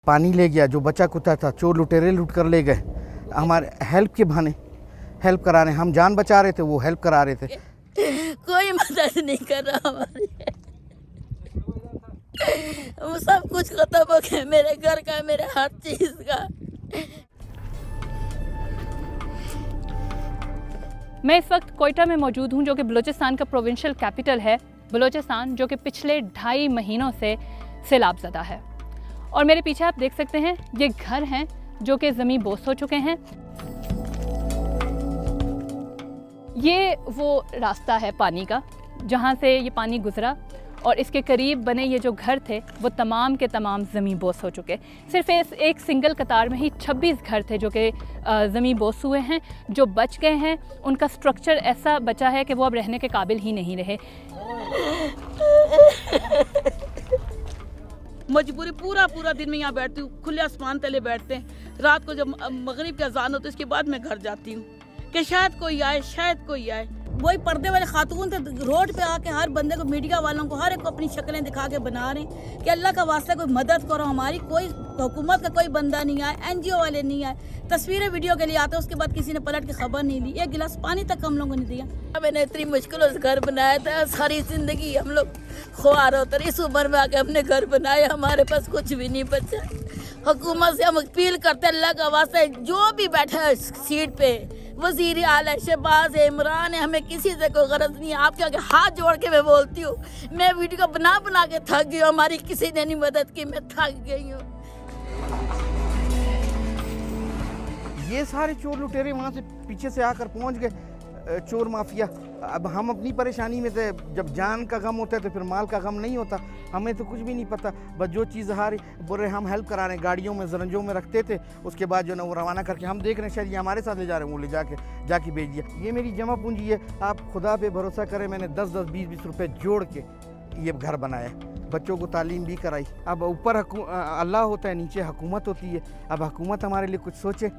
पानी ले गया, जो बचा कुत्ता था चोर लुटेरे लूट कर ले गए। हमारे हेल्प के बहाने हेल्प करा रहे, हम जान बचा रहे थे, वो हेल्प करा रहे थे। कोई मदद नहीं कर रहा हमारी, वो सब कुछ खत्म हो गया, मेरे घर का, मेरे हर चीज का। मैं इस वक्त कोयटा में मौजूद हूं, जो कि बलूचिस्तान का प्रोविंशियल कैपिटल है। बलूचिस्तान जो कि पिछले 2.5 महीनों से सैलाबज़दा है। और मेरे पीछे आप देख सकते हैं ये घर हैं जो कि ज़मीन बोस हो चुके हैं। ये वो रास्ता है पानी का जहाँ से ये पानी गुजरा, और इसके करीब बने ये जो घर थे वो तमाम के तमाम ज़मीन बोस हो चुके। सिर्फ एक सिंगल कतार में ही 26 घर थे जो कि ज़मीन बोस हुए हैं। जो बच गए हैं उनका स्ट्रक्चर ऐसा बचा है कि वो अब रहने के काबिल ही नहीं रहे। मजबूरी पूरा दिन में यहाँ बैठती हूँ, खुले आसमान तले बैठते हैं। रात को जब मगरिब का अज़ान होता है उसके बाद मैं घर जाती हूँ कि शायद कोई आए, शायद कोई आए। वही पर्दे वाले खातून थे, रोड पे आके हर बंदे को, मीडिया वालों को, हर एक को अपनी शक्लें दिखा के बना रहे हैं कि अल्लाह का वास्ता कोई मदद करो हमारी। कोई हुकूमत का कोई बंदा नहीं आए, NGO वाले नहीं आए, तस्वीरें वीडियो के लिए आते, उसके बाद किसी ने पलट के खबर नहीं ली, एक गिलास पानी तक हम लोगों ने दिया। मैंने इतनी मुश्किलों से घर बनाया था, सारी जिंदगी हम लोग ख्वार होते, इस उम्र में आके हमने घर बनाया, हमारे पास कुछ भी नहीं बचा। हुकूमत से हम अपील करते अल्लाह का वास्ता, जो भी बैठा है सीट पे, वज़ीर आला है, शहबाज है, इमरान है, हमें किसी से कोई गरज नहीं है। आपके आगे हाथ जोड़ के मैं बोलती हूँ, मैं वीडियो बना के थक गई हूँ, हमारी किसी ने नहीं मदद की, मैं थक गई हूँ। ये सारे चोर लुटेरे वहाँ से पीछे से आकर पहुँच गए, चोर माफिया। अब हम अपनी परेशानी में थे, जब जान का गम होता है तो फिर माल का गम नहीं होता। हमें तो कुछ भी नहीं पता, बस जो चीज़ हारी बोल रहे हम हेल्प करा रहे हैं, गाड़ियों में जरंजों में रखते थे, उसके बाद जो ना वो रवाना करके हम देख रहे हैं शायद ये हमारे साथ ले जा रहे हैं, वो ले जाके भेज दिया। ये मेरी जमा पूंजी है, आप खुदा पे भरोसा करें, मैंने 10-10, 20-20 रुपये जोड़ के ये घर बनाया, बच्चों को तालीम भी कराई। अब ऊपर अल्लाह होता है, नीचे हुकूमत होती है, अब हुकूमत हमारे लिए कुछ सोचे।